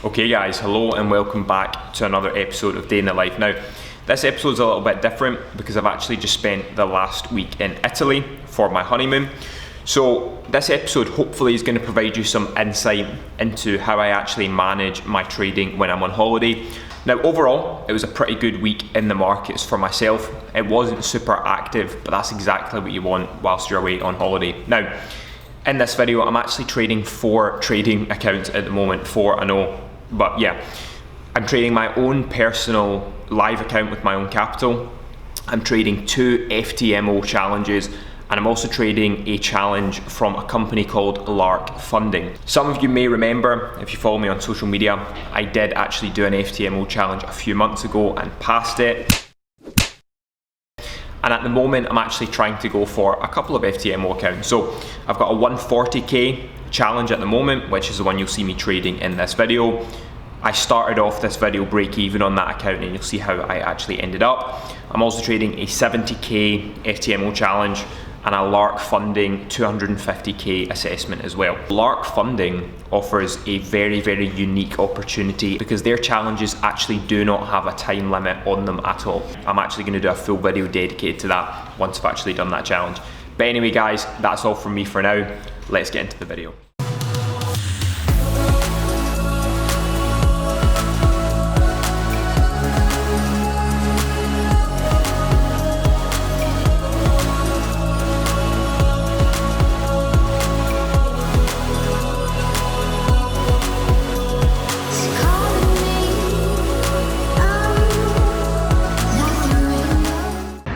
Okay guys, hello and welcome back to another episode of Day in the Life. Now, this episode's a little bit different because I've actually just spent the last week in Italy for my honeymoon. So this episode hopefully is going to provide you some insight into how I actually manage my trading when I'm on holiday. Now overall, it was a pretty good week in the markets for myself. It wasn't super active, but that's exactly what you want whilst you're away on holiday. Now, in this video, I'm actually trading 4 trading accounts at the moment, 4 I know, but yeah. I'm trading my own personal live account with my own capital. I'm trading 2 FTMO challenges, and I'm also trading a challenge from a company called Lark Funding. Some of you may remember, if you follow me on social media, I did actually do an FTMO challenge a few months ago and passed it. And at the moment, I'm actually trying to go for a couple of FTMO accounts. So I've got a 140k challenge at the moment, which is the one you'll see me trading in this video. I started off this video break even on that account, and you'll see how I actually ended up. I'm also trading a 70k FTMO challenge and a Lark Funding 250k assessment as well. Lark Funding offers a very, very unique opportunity because their challenges actually do not have a time limit on them at all. I'm actually going to do a full video dedicated to that once I've actually done that challenge. But anyway guys, that's all from me for now. Let's get into the video.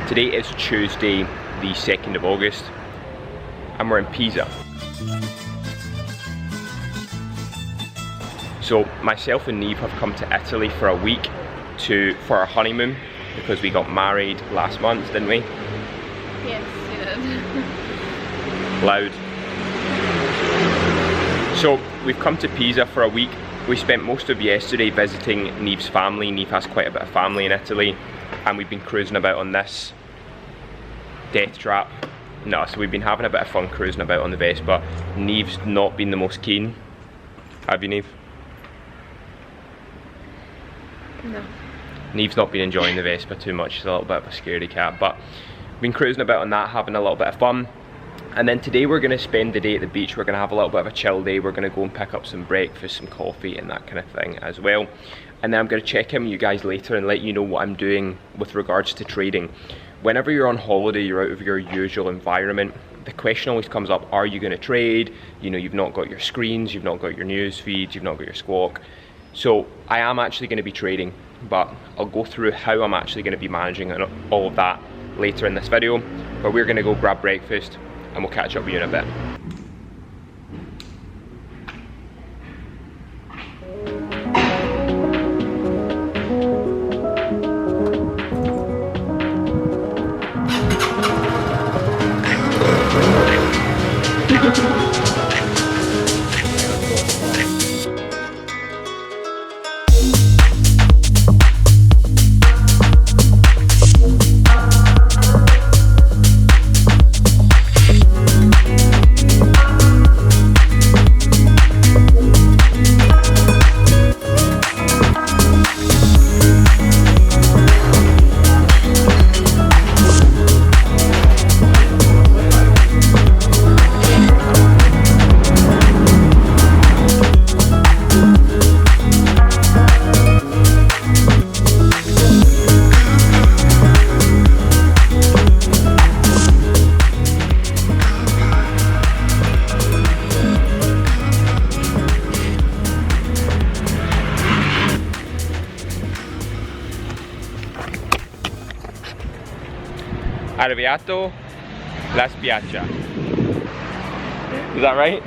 Today is Tuesday, the 2nd of August, and we're in Pisa. So myself and Neve have come to Italy for a week for our honeymoon because we got married last month, didn't we? Yes, we did. Loud. So we've come to Pisa for a week. We spent most of yesterday visiting Neve's family. Neve has quite a bit of family in Italy, and we've been cruising about on this death trap. No, so we've been having a bit of fun cruising about on the Vespa. Neve's not been the most keen. Have you, Neve? No. Neve's not been enjoying the Vespa too much. She's a little bit of a scaredy cat, but we've been cruising about on that, having a little bit of fun. And then today we're going to spend the day at the beach. We're going to have a little bit of a chill day. We're going to go and pick up some breakfast, some coffee and that kind of thing as well. And then I'm going to check in with you guys later and let you know what I'm doing with regards to trading. Whenever you're on holiday, you're out of your usual environment, the question always comes up, are you going to trade? You know, you've not got your screens, you've not got your news feeds, you've not got your squawk. So I am actually going to be trading, but I'll go through how I'm actually going to be managing all of that later in this video. But we're going to go grab breakfast and we'll catch up with you in a bit. Arrivato la spiaggia. Is that right?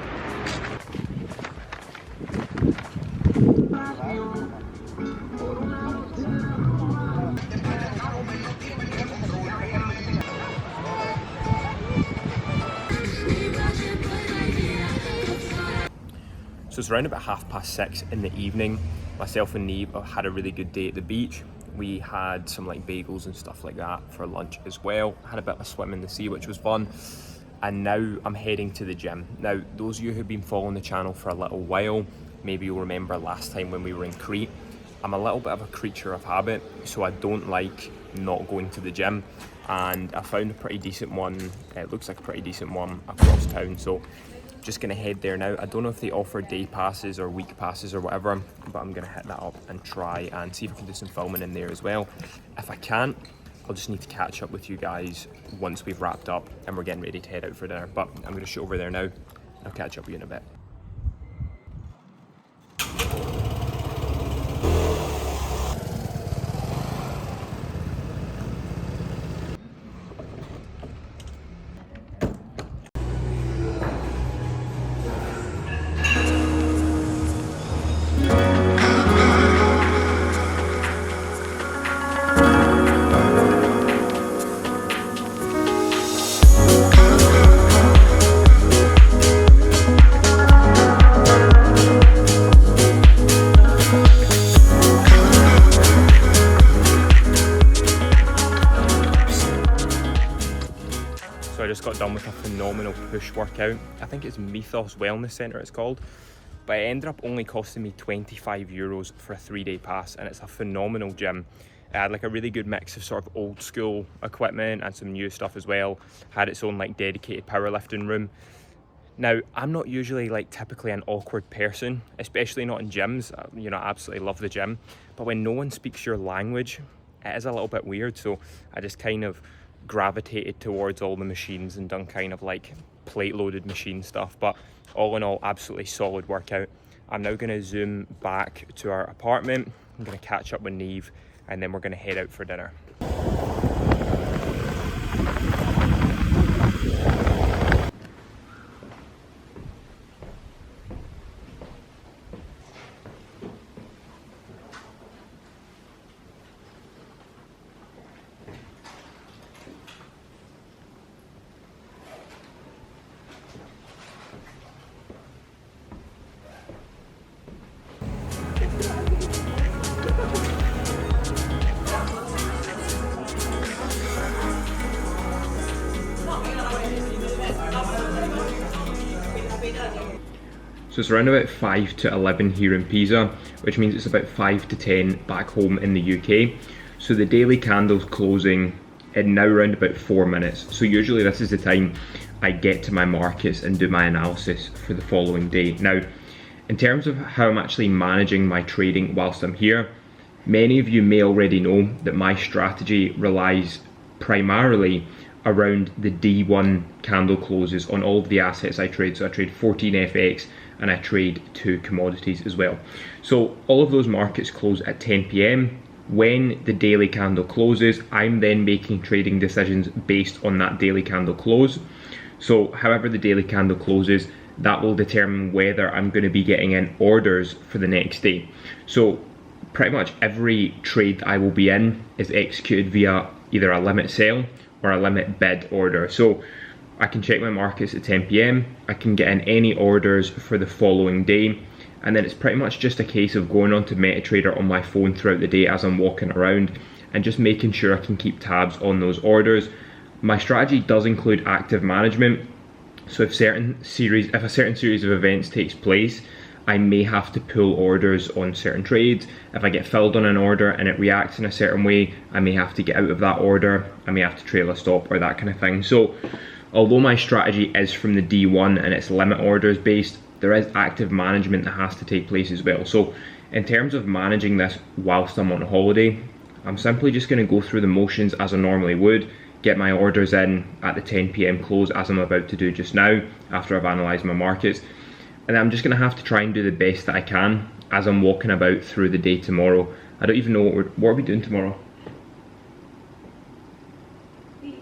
So it's around about 6:30 in the evening. Myself and Neve had a really good day at the beach. We had some like bagels and stuff like that for lunch as well. Had a bit of a swim in the sea, which was fun. And now I'm heading to the gym. Now, those of you who've been following the channel for a little while maybe you'll remember last time when we were in Crete, I'm a little bit of a creature of habit, so I don't like not going to the gym, and I found a pretty decent one. It looks like a pretty decent one across town, so just gonna head there now. I don't know if they offer day passes or week passes or whatever, but I'm gonna hit that up and try and see if I can do some filming in there as well. If I can't, I'll just need to catch up with you guys once we've wrapped up and we're getting ready to head out for dinner. But I'm gonna shoot over there now and I'll catch up with you in a bit. So I just got done with a phenomenal push workout. I think it's Mythos Wellness Centre it's called, but it ended up only costing me 25 euros for a 3-day pass, and it's a phenomenal gym. It had like a really good mix of sort of old school equipment and some new stuff as well. Had its own like dedicated powerlifting room. Now, I'm not usually like typically an awkward person, especially not in gyms. You know, I absolutely love the gym, but when no one speaks your language, it is a little bit weird. So I just kind of gravitated towards all the machines and done kind of like plate loaded machine stuff. But all in all, absolutely solid workout. I'm now going to zoom back to our apartment. I'm going to catch up with Neve and then we're going to head out for dinner. So it's around about 5 to 11 here in Pisa, which means it's about 5 to 10 back home in the UK. So the daily candle's closing in now around about 4 minutes. So usually this is the time I get to my markets and do my analysis for the following day. Now, in terms of how I'm actually managing my trading whilst I'm here, many of you may already know that my strategy relies primarily around the D1 candle closes on all of the assets I trade. So I trade 14 FX and I trade 2 commodities as well. So all of those markets close at 10 PM. When the daily candle closes, I'm then making trading decisions based on that daily candle close. So however the daily candle closes, that will determine whether I'm going to be getting in orders for the next day. So pretty much every trade that I will be in is executed via either a limit sell or a limit bid order. So I can check my markets at 10 PM, I can get in any orders for the following day, and then it's pretty much just a case of going on to MetaTrader on my phone throughout the day as I'm walking around and just making sure I can keep tabs on those orders. My strategy does include active management, so if a certain series of events takes place, I may have to pull orders on certain trades. If I get filled on an order and it reacts in a certain way, I may have to get out of that order. I may have to trail a stop or that kind of thing. So although my strategy is from the D1 and it's limit orders based, there is active management that has to take place as well. So in terms of managing this whilst I'm on holiday, I'm simply just going to go through the motions as I normally would, get my orders in at the 10 PM close as I'm about to do just now after I've analysed my markets. And I'm just going to have to try and do the best that I can as I'm walking about through the day tomorrow. I don't even know what are we doing tomorrow? Beach.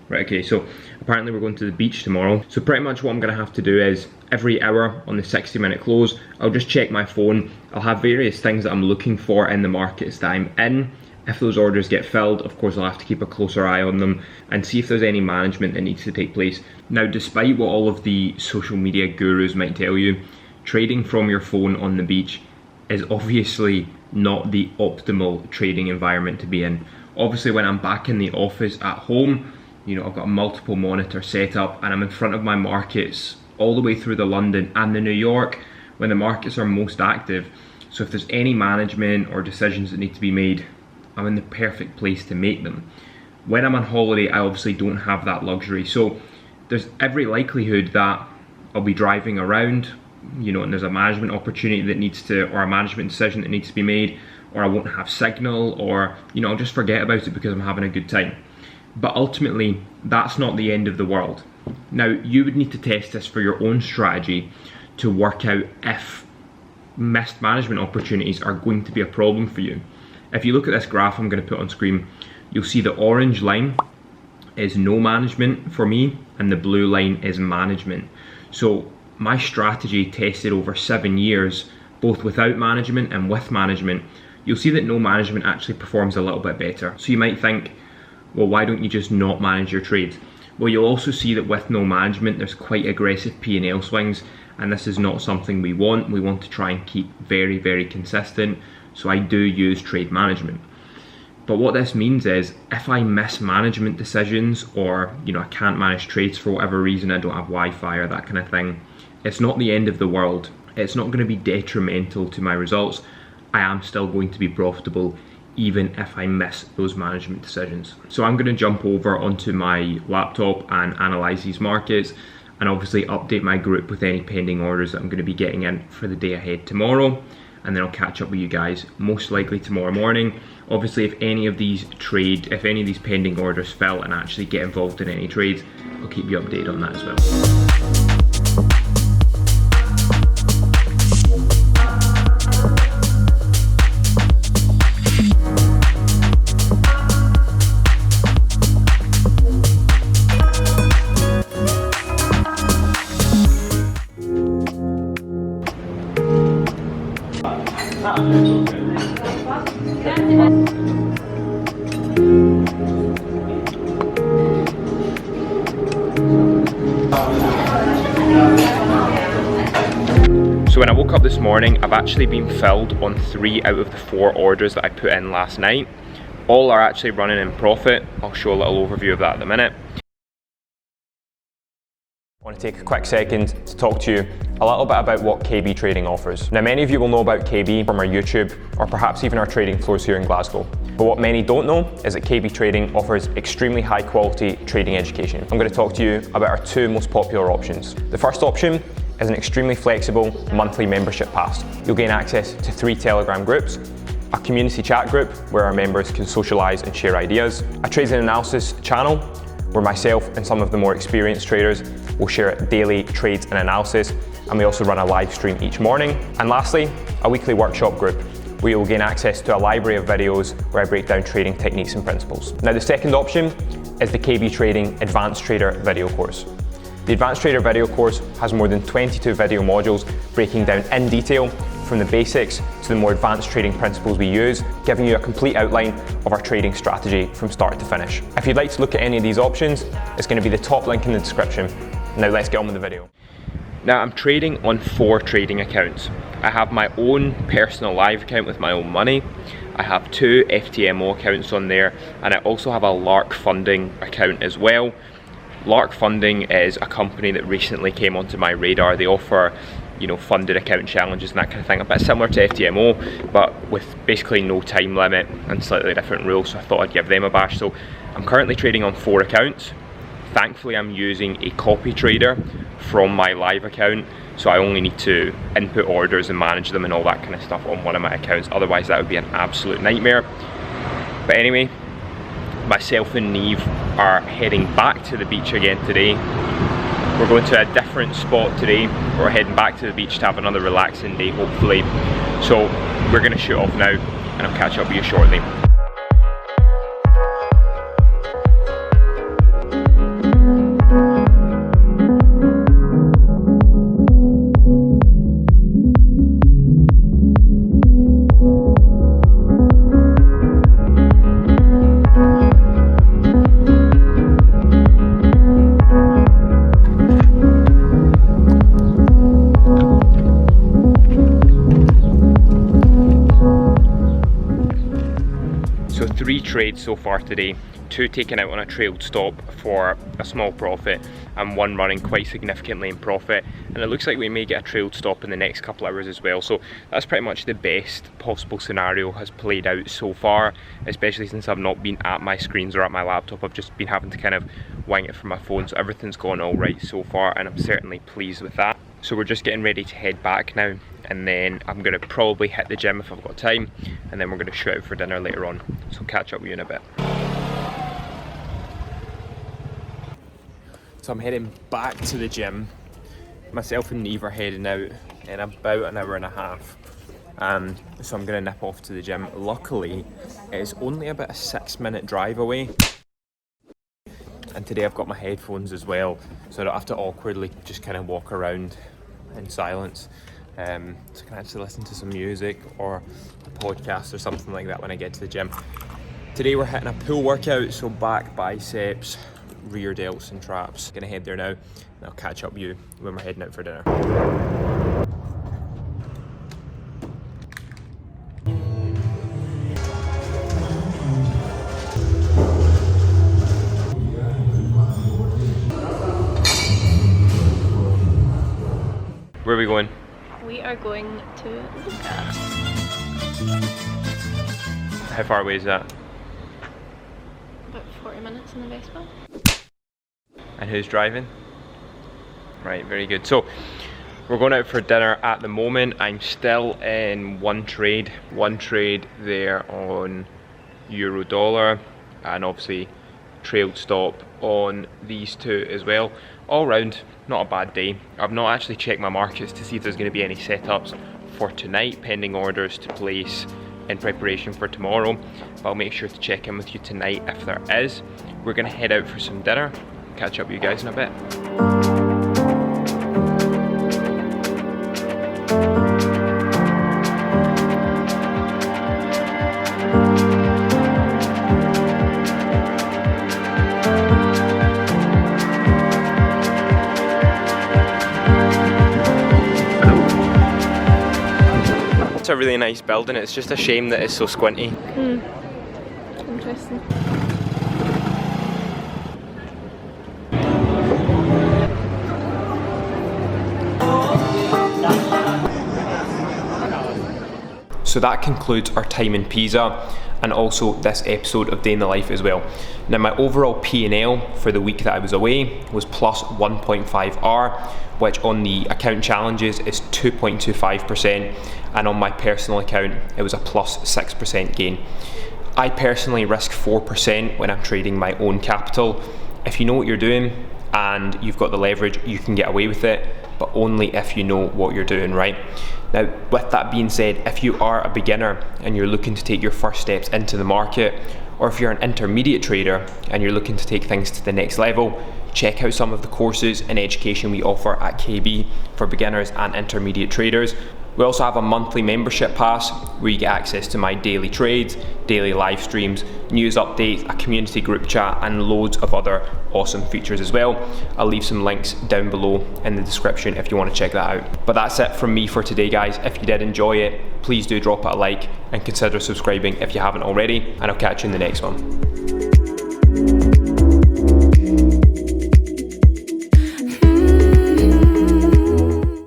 Right, okay, so apparently we're going to the beach tomorrow. So pretty much what I'm going to have to do is every hour on the 60-minute close, I'll just check my phone. I'll have various things that I'm looking for in the markets that I'm in. If those orders get filled, of course I'll have to keep a closer eye on them and see if there's any management that needs to take place. Now, despite what all of the social media gurus might tell you, trading from your phone on the beach is obviously not the optimal trading environment to be in. Obviously when I'm back in the office at home, you know, I've got a multiple monitor set up and I'm in front of my markets all the way through the London and the New York, when the markets are most active. So if there's any management or decisions that need to be made, I'm in the perfect place to make them. When I'm on holiday, I obviously don't have that luxury. So there's every likelihood that I'll be driving around, you know, and there's a management opportunity that needs to, or a management decision that needs to be made, or I won't have signal, or, you know, I'll just forget about it because I'm having a good time. But ultimately, that's not the end of the world. Now, you would need to test this for your own strategy to work out if missed management opportunities are going to be a problem for you. If you look at this graph I'm going to put on screen, you'll see the orange line is no management for me, and the blue line is management. So my strategy tested over 7 years, both without management and with management. You'll see that no management actually performs a little bit better. So you might think, well, why don't you just not manage your trades? Well, you'll also see that with no management, there's quite aggressive P&L swings, and this is not something we want. We want to try and keep very, very consistent. So I do use trade management. But what this means is if I miss management decisions, or, you know, I can't manage trades for whatever reason, I don't have Wi-Fi or that kind of thing, it's not the end of the world. It's not going to be detrimental to my results. I am still going to be profitable even if I miss those management decisions. So I'm going to jump over onto my laptop and analyze these markets, and obviously update my group with any pending orders that I'm going to be getting in for the day ahead tomorrow, and then I'll catch up with you guys most likely tomorrow morning. Obviously, if any of these pending orders fell and actually get involved in any trades, I'll keep you updated on that as well. So when I woke up this morning, I've actually been filled on 3 out of the 4 orders that I put in last night. All are actually running in profit. I'll show a little overview of that in a minute. I want to take a quick second to talk to you a little bit about what KB Trading offers. Now, many of you will know about KB from our YouTube, or perhaps even our trading floors here in Glasgow. But what many don't know is that KB Trading offers extremely high quality trading education. I'm going to talk to you about our 2 most popular options. The first option is an extremely flexible monthly membership pass. You'll gain access to 3 Telegram groups, a community chat group where our members can socialise and share ideas, a trades and analysis channel where myself and some of the more experienced traders will share daily trades and analysis, and we also run a live stream each morning. And lastly, a weekly workshop group where you will gain access to a library of videos where I break down trading techniques and principles. Now, the second option is the KB Trading Advanced Trader video course. The Advanced Trader video course has more than 22 video modules breaking down in detail from the basics to the more advanced trading principles we use, giving you a complete outline of our trading strategy from start to finish. If you'd like to look at any of these options, it's going to be the top link in the description. Now let's get on with the video. Now, I'm trading on 4 trading accounts. I have my own personal live account with my own money. I have 2 FTMO accounts on there, and I also have a Lark Funding account as well. Lark Funding is a company that recently came onto my radar. They offer, you know, funded account challenges and that kind of thing, a bit similar to FTMO, but with basically no time limit and slightly different rules, so I thought I'd give them a bash. So I'm currently trading on 4 accounts. Thankfully, I'm using a copy trader from my live account, so I only need to input orders and manage them and all that kind of stuff on one of my accounts. Otherwise, that would be an absolute nightmare. But anyway, myself and Neve are heading back to the beach again today. We're going to a different spot today. We're heading back to the beach to have another relaxing day, hopefully. So we're going to shoot off now, and I'll catch up with you shortly. So 3 trades so far today, 2 taken out on a trailed stop for a small profit and 1 running quite significantly in profit, and it looks like we may get a trailed stop in the next couple hours as well. So that's pretty much the best possible scenario has played out so far, especially since I've not been at my screens or at my laptop. I've just been having to kind of wing it from my phone, so everything's gone all right so far and I'm certainly pleased with that. So we're just getting ready to head back now, and then I'm going to probably hit the gym if I've got time, and then we're going to shoot out for dinner later on. So catch up with you in a bit. So I'm heading back to the gym. Myself and Neve are heading out in about an hour and a half. So I'm going to nip off to the gym. Luckily, it's only about a 6-minute drive away. And today I've got my headphones as well, so I don't have to awkwardly just kind of walk around in silence. So I can actually listen to some music or a podcast or something like that when I get to the gym. Today we're hitting a pull workout, so back, biceps, rear delts and traps. Gonna head there now, and I'll catch up with you when we're heading out for dinner. Where are we going? We are going to Luca. How far away is that? About 40 minutes in the Vespa. And who's driving? Right, very good. So we're going out for dinner at the moment. I'm still in one trade there on euro dollar, and obviously trailed stop on these 2 as well. All round, not a bad day. I've not actually checked my markets to see if there's going to be any setups for tonight, pending orders to place in preparation for tomorrow, but I'll make sure to check in with you tonight if there is. We're going to head out for some dinner. Catch up with you guys in a bit. It's a really nice building. It's just a shame that it's so squinty. Interesting. So that concludes our time in Pisa, and also this episode of Day in the Life as well. Now my overall P&L for the week that I was away was plus 1.5R, which on the account challenges is 2.25%, and on my personal account it was a plus 6% gain. I personally risk 4% when I'm trading my own capital. If you know what you're doing and you've got the leverage, you can get away with it, but only if you know what you're doing, right? Now, with that being said, if you are a beginner and you're looking to take your first steps into the market, or if you're an intermediate trader and you're looking to take things to the next level, check out some of the courses and education we offer at KB for beginners and intermediate traders. We also have a monthly membership pass where you get access to my daily trades, daily live streams, news updates, a community group chat, and loads of other awesome features as well. I'll leave some links down below in the description if you want to check that out. But that's it from me for today, guys. If you did enjoy it, please do drop it a like and consider subscribing if you haven't already, and I'll catch you in the next one.